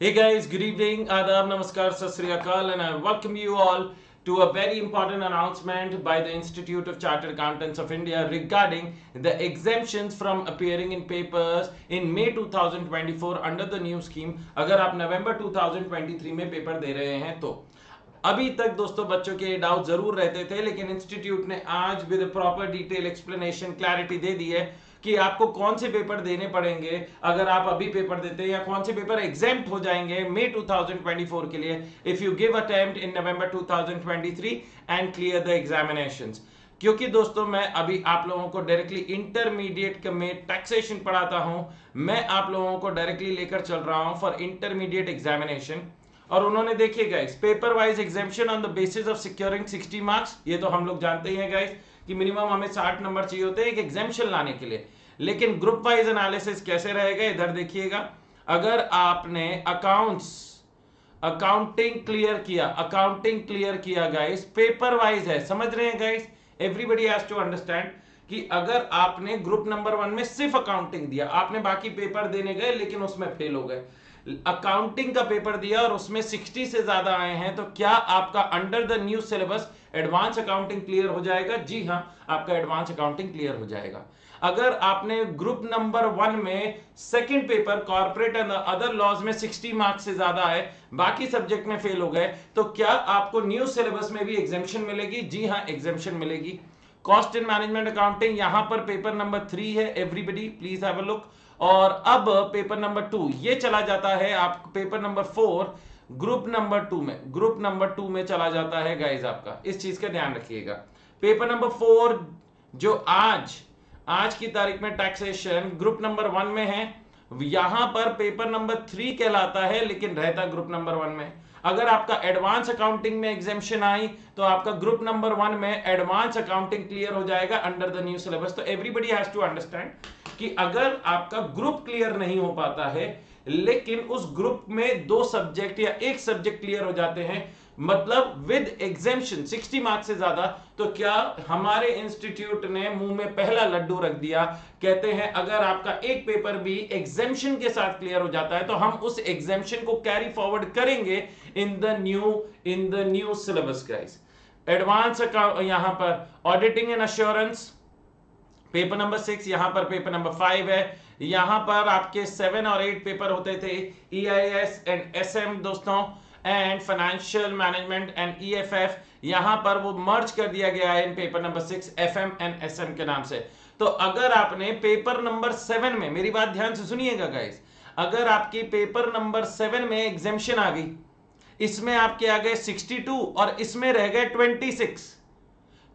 Hey guys, good evening, Adab, Namaskar, Sat Sri Akal, and I welcome you all to a very important announcement by the Institute of Chartered Accountants of India regarding the exemptions from appearing in papers in May 2024 under the new scheme. अगर आप नवंबर 2023 में paper दे रहे हैं तो अभी तक दोस्तों बच्चों के डाउट जरूर रहते थे, लेकिन इंस्टीट्यूट ने आज with proper detail explanation clarity दे दी है कि आपको कौन से पेपर देने पड़ेंगे अगर आप अभी पेपर देते हैं, या कौन से पेपर एग्जेम्प्ट हो जाएंगे मई 2024 के लिए if you give attempt in November 2023 and clear the examinations. क्योंकि दोस्तों मैं अभी आप लोगों को डायरेक्टली इंटरमीडिएट में टैक्सेशन पढ़ाता हूं, मैं आप लोगों को डायरेक्टली लेकर चल रहा हूं फॉर इंटरमीडिएट एग्जामिनेशन। और उन्होंने देखिए guys, paper wise examination on the basis of securing 60 marks, ये तो हम लोग जानते ही हैं गाइस कि मिनिमम हमें 60 नंबर चाहिए होते हैं एक एग्जामिनेशन लाने के लिए। लेकिन ग्रुप वाइज एनालिसिस कैसे रहेगा इधर देखिएगा। अगर आपने अकाउंटिंग क्लियर किया गाइस, पेपर वाइज है, समझ रहे हैं guys, everybody has to understand कि अगर आपने ग्रुप नंबर 1 में सिर्फ अकाउंटिंग दिया, आपने बाकी पेपर देने गए लेकिन उसमें फेल हो गए, अकाउंटिंग का पेपर दिया और उसमें 60 से ज्यादा आए हैं, तो क्या आपका under the new syllabus advance accounting clear हो जाएगा? जी हां, आपका एडवांस अकाउंटिंग क्लियर हो जाएगा। अगर आपने ग्रुप नंबर 1 में second paper corporate and other laws में 60 मार्क्स से ज्यादा आए, बाकी सब्जेक्ट में फेल हो गए, तो क्या आपको न्यू सिलेबस में भी एग्जेम्पशन मिलेगी? जी हां, एग्जेम्पशन मिलेगी। कॉस्ट एंड मैनेजमेंट अकाउंटिंग यहां पर पेपर नंबर 3 है, everybody please have a look. और अब पेपर नंबर 2 ये चला जाता है आप पेपर नंबर 4 ग्रुप नंबर 2 में चला जाता है गाइस, आपका इस चीज का ध्यान रखिएगा। पेपर नंबर 4 जो आज की तारीख में टैक्सेशन ग्रुप नंबर 1 में है, यहां पर पेपर नंबर 3 कहलाता है लेकिन रहता ग्रुप नंबर 1 में। अगर आपका एडवांस अकाउंटिंग में एग्जेम्पशन आई तो आपका ग्रुप नंबर 1 में एडवांस अकाउंटिंग क्लियर हो जाएगा अंडर द न्यू सिलेबस। तो एवरीबॉडी हैज टू अंडरस्टैंड कि अगर आपका ग्रुप क्लियर नहीं हो पाता है लेकिन उस ग्रुप में 2 सब्जेक्ट या 1 सब्जेक्ट क्लियर हो जाते हैं, मतलब विद एग्जेम्पशन 60 मार्क्स से ज्यादा, तो क्या हमारे इंस्टीट्यूट ने मुंह में पहला लड्डू रख दिया। कहते हैं अगर आपका एक पेपर भी एग्जेम्पशन के साथ क्लियर हो जाता है तो हम उस एग्जेम्पशन को कैरी फॉरवर्ड करेंगे इन the new syllabus guys. Advance यहां पर auditing and assurance paper number 6, यहां पर पेपर नंबर 5 है। यहां पर आपके 7 और 8 पेपर होते थे, EIS एंड SM दोस्तों, and financial management and EFF, यहां पर वो मर्ज कर दिया गया है इन paper number 6 FM and SM के नाम से। तो अगर आपने पेपर नंबर 7 में, मेरी बात ध्यान से सुनिएगा गाइस, अगर आपकी पेपर नंबर 7 में एग्जेम्पशन आ गई, इसमें आपके आ गए 62 और इसमें रह गए 26,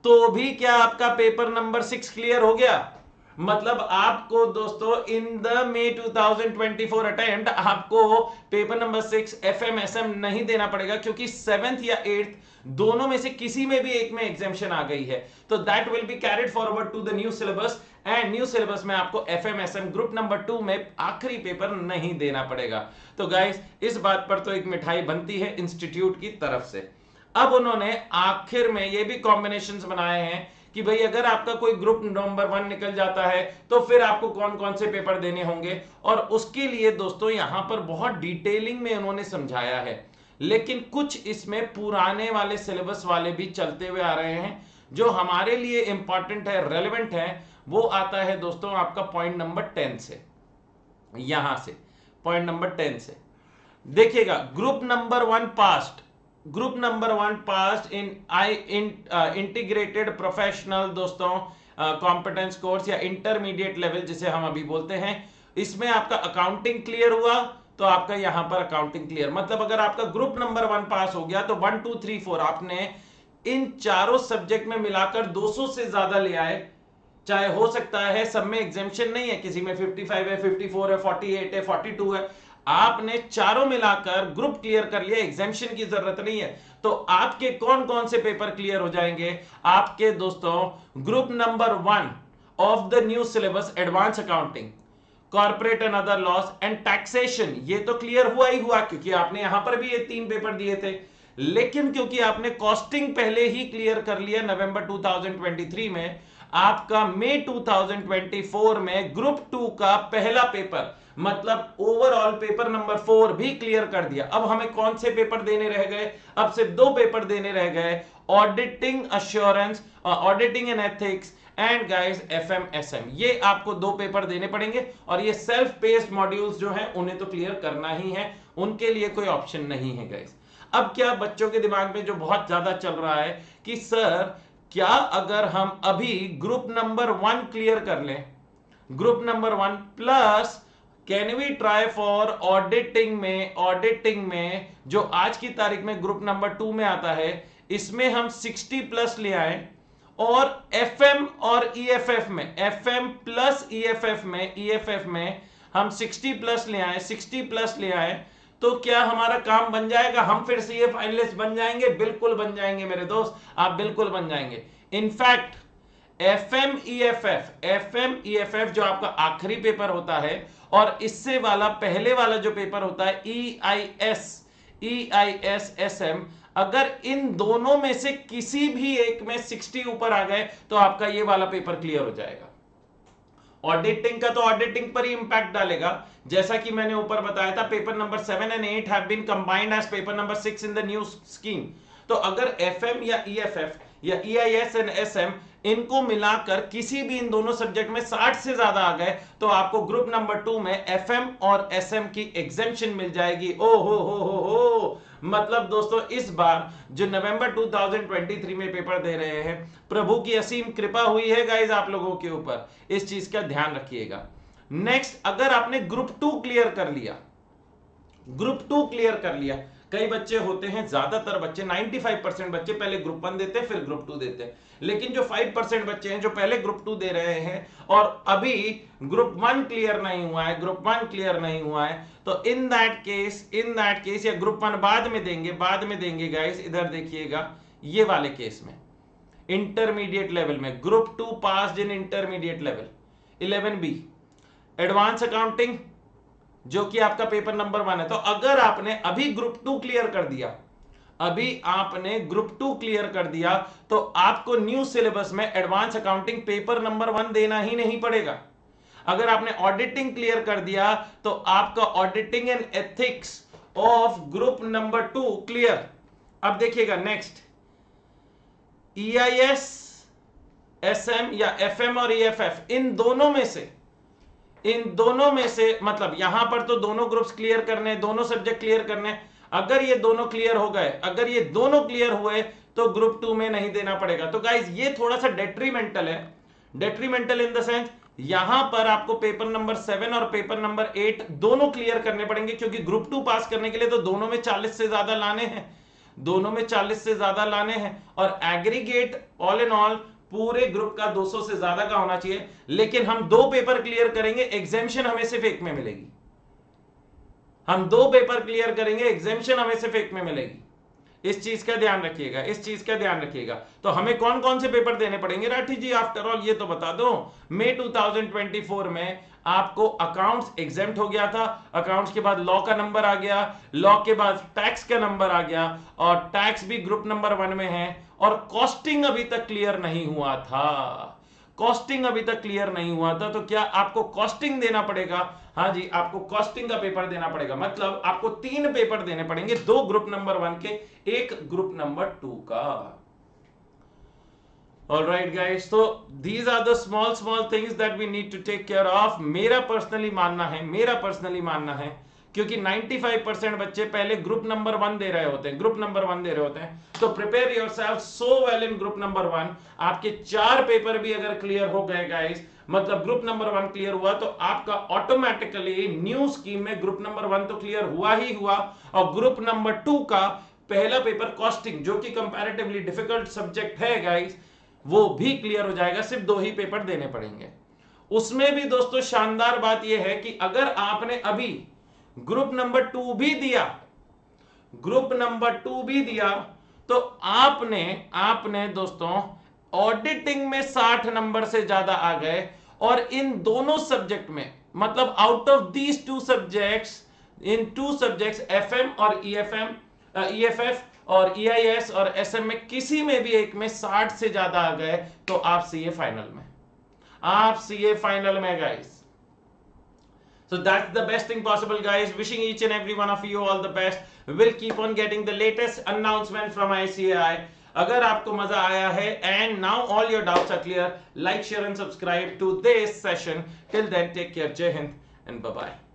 तो भी क्या आपका पेपर नंबर 6 क्लियर हो गया? मतलब आपको दोस्तों इन द May 2024 अटेम्प्ट आपको पेपर नंबर 6 FM SM नहीं देना पड़ेगा, क्योंकि 7th या 8th दोनों में से किसी में भी एक में एग्जेम्पशन आ गई है, तो that will be carried forward to the new syllabus, and new syllabus में आपको FM SM ग्रुप नंबर 2 में आखिरी पेपर नहीं देना पड़ेगा। तो गाइस इस बात पर तो एक मिठाई बनती है इंस्टीट्यूट की तरफ से। अब उन्होंने आखिर में ये भी कॉम्बिनेशंस बनाए हैं कि भाई अगर आपका कोई ग्रुप नंबर 1 निकल जाता है तो फिर आपको कौन कौन से पेपर देने होंगे, और उसके लिए दोस्तों यहां पर बहुत डिटेलिंग में उन्होंने समझाया है। लेकिन कुछ इसमें पुराने वाले सिलेबस वाले भी चलते हुए आ रहे हैं जो हमारे लिए इंपॉर्टेंट है, रेलेवेंट है। वो आता है दोस्तों आपका पॉइंट नंबर 10 से, यहां से पॉइंट नंबर 10 से देखिएगा। ग्रुप नंबर 1 पास्ट इन इंटीग्रेटेड प्रोफेशनल दोस्तों कॉम्पिटेंस कोर्स या इंटरमीडिएट लेवल जिसे हम अभी बोलते हैं, इसमें आपका अकाउंटिंग क्लियर हुआ तो आपका यहां पर अकाउंटिंग क्लियर, मतलब अगर आपका ग्रुप नंबर 1 पास हो गया तो 1 2 3 4 आपने इन चारों सब्जेक्ट में मिलाकर 200 से ज्यादा ले आए, चाहे हो सकता है सब में एग्जेम्पशन नहीं है, किसी में 55 है, 54 है, 48 है, 42 है, आपने चारों मिलाकर ग्रुप क्लियर कर लिया, एग्जेम्पशन की जरूरत नहीं है। तो आपके कौन कौन से पेपर क्लियर हो जाएंगे? आपके दोस्तों group number 1 of the new syllabus advance accounting, corporate and other laws and taxation, ये तो क्लियर हुआ ही हुआ क्योंकि आपने यहां पर भी ये 3 पेपर दिए थे। लेकिन क्योंकि आपने कॉस्टिंग पहले ही क्लियर कर लिया नवंबर 2023 में, आपका मई 2024 में ग्रुप 2 का पहला पेपर मतलब ओवरऑल पेपर नंबर 4 भी क्लियर कर दिया। अब हमें कौन से पेपर देने रह गए? अब सिर्फ 2 पेपर देने रह गए, auditing assurance, auditing and ethics and guys FMSM। ये आपको 2 पेपर देने पड़ेंगे और ये सेल्फ पेस्ड मॉड्यूल्स जो हैं उन्हें तो क्लियर करना ही है, उनके लिए कोई ऑप्शन नहीं है गाइस। अब क्या बच्चों के दिमाग में जो बहुत ज्यादा चल रहा है कि सर क्या अगर हम अभी ग्रुप नंबर 1 क्लियर कर लें, group number 1 plus can we try for auditing में जो आज की तारीख में ग्रुप नंबर 2 में आता है, इसमें हम 60 प्लस ले आए और FM और EFF में, FM प्लस EFF में हम 60 प्लस ले आए, 60 प्लस ले आए, तो क्या हमारा काम बन जाएगा? हम फिर से ये फाइनलिस्ट बन जाएंगे? बिल्कुल बन जाएंगे मेरे दोस्त, आप बिल्कुल बन जाएंगे। इनफैक्ट FM EFF जो आपका आखिरी पेपर होता है और इससे वाला पहले वाला जो पेपर होता है EIS SM, अगर इन दोनों में से किसी भी एक में 60 ऊपर आ गए तो आपका ये वाला पेपर क्लियर हो जाएगा। ऑडिटिंग का तो ऑडिटिंग पर ही इंपैक्ट डालेगा, जैसा कि मैंने ऊपर बताया था, paper number 7 and 8 have been combined as paper number 6 in the new scheme. तो अगर FM या EFF या EIS एंड SM इनको मिलाकर किसी भी इन दोनों सब्जेक्ट में 60 से ज्यादा आ गए तो आपको ग्रुप नंबर 2 में FM और SM की एग्जेम्पशन मिल जाएगी। ओ हो, मतलब दोस्तों इस बार जो नवंबर 2023 में पेपर दे रहे हैं, प्रभु की असीम कृपा हुई है गाइस आप लोगों के ऊपर, इस चीज का ध्यान रखिएगा। नेक्स्ट, अगर आपने ग्रुप 2 क्लियर कर लिया, ग्रुप 2 क्लियर कर लिया, कई बच्चे होते हैं, ज्यादातर बच्चे 95% बच्चे पहले ग्रुप 1 देते हैं फिर ग्रुप 2 देते हैं, लेकिन जो 5% बच्चे हैं जो पहले ग्रुप 2 दे रहे हैं और अभी ग्रुप 1 क्लियर नहीं हुआ है, ग्रुप 1 क्लियर नहीं हुआ है, तो इन दैट केस या ग्रुप 1 बाद में देंगे गाइस, इधर देखिएगा, ये वाले केस में इंटरमीडिएट लेवल में group 2 passed in intermediate level 11B advance accounting जो कि आपका पेपर नंबर 1 है। तो अगर आपने अभी ग्रुप 2 क्लियर कर दिया, तो आपको न्यू सिलेबस में एडवांस अकाउंटिंग पेपर नंबर 1 देना ही नहीं पड़ेगा। अगर आपने ऑडिटिंग क्लियर कर दिया तो आपका auditing and ethics of group number 2 clear. अब देखिएगा नेक्स्ट, EIS SM या FM और EFF इन दोनों में से मतलब यहां पर तो दोनों ग्रुप्स क्लियर करने, दोनों सब्जेक्ट क्लियर करने, अगर ये दोनों क्लियर हो गए, अगर ये दोनों क्लियर हुए तो ग्रुप 2 में नहीं देना पड़ेगा। तो गाइस ये थोड़ा सा डेट्रीमेंटल है, डेट्रीमेंटल इन द सेंस यहां पर आपको पेपर नंबर 7 और पेपर नंबर 8 दोनों क्लियर करने पड़ेंगे, क्योंकि ग्रुप 2 पास करने के लिए तो दोनों में 40 से ज्यादा लाने हैं, और एग्रीगेट ऑल इन ऑल पूरे ग्रुप का 200 से ज्यादा का होना चाहिए। लेकिन हम 2 पेपर क्लियर करेंगे, एग्जेम्पशन हमें सिर्फ एक में मिलेगी। हम 2 पेपर क्लियर करेंगे, एग्जेम्पशन हमें सिर्फ एक में मिलेगी। इस चीज का ध्यान रखिएगा, तो हमें कौन कौन से पेपर देने पड़ेंगे राठी जी? आफ्टर ऑल ये तो बता दो, मई 2024 में आपको अकाउंट्स एग्जेम्प्ट हो गया था, अकाउंट्स के बाद लॉ का नंबर आ गया, लॉ के बाद टैक्स का नंबर आ गया, और टैक्स भी ग्रुप नंबर 1 में है, और कॉस्टिंग अभी तक क्लियर नहीं हुआ था। तो क्या आपको कॉस्टिंग देना पड़ेगा? हाँ जी, आपको कॉस्टिंग का पेपर देना पड़ेगा। मतलब आपको 3 पेपर देने पड़ेंगे, 2 ग्रुप नंबर 1 के, 1 ग्रुप नंबर 2 का। ऑलराइट गाइस, तो these are the small things that we need to take care of. मेरा पर्सनली मानना है क्योंकि 95% बच्चे पहले ग्रुप नंबर 1 दे रहे होते हैं, तो prepare yourself so well in group number 1। आपके 4 पेपर भी अगर क्लियर हो गए गाइस, मतलब ग्रुप नंबर 1 क्लियर हुआ, तो आपका ऑटोमेटिकली न्यू स्कीम में ग्रुप नंबर 1 तो क्लियर हुआ ही हुआ, और ग्रुप नंबर 2 का पहला पेपर कॉस्टिंग, जो कि कंपैरेटिवली डिफिकल्ट सब्जेक्ट है गाइस, वो भी क्लियर हो जाएगा। सिर्फ 2 ही पेपर देने पड़ेंगे। उसमें भी दोस्तों शानदार बात यह है कि अगर आपने अभी ग्रुप नंबर 2 भी दिया, तो आपने दोस्तों ऑडिटिंग में 60 नंबर से ज्यादा आ गए, और इन दोनों सब्जेक्ट में, मतलब out of these 2 subjects, in 2 subjects FM और EFF और EIS और SM में किसी में भी एक में 60 से ज्यादा आ गए तो आप CA फाइनल में guys. So that's the best thing possible, guys. Wishing each and every one of you all the best. We'll keep on getting the latest announcement from ICAI. अगर आपको मजा आया है and now all your doubts are clear, like, share and subscribe to this session. Till then, take care. Jai Hind and bye bye.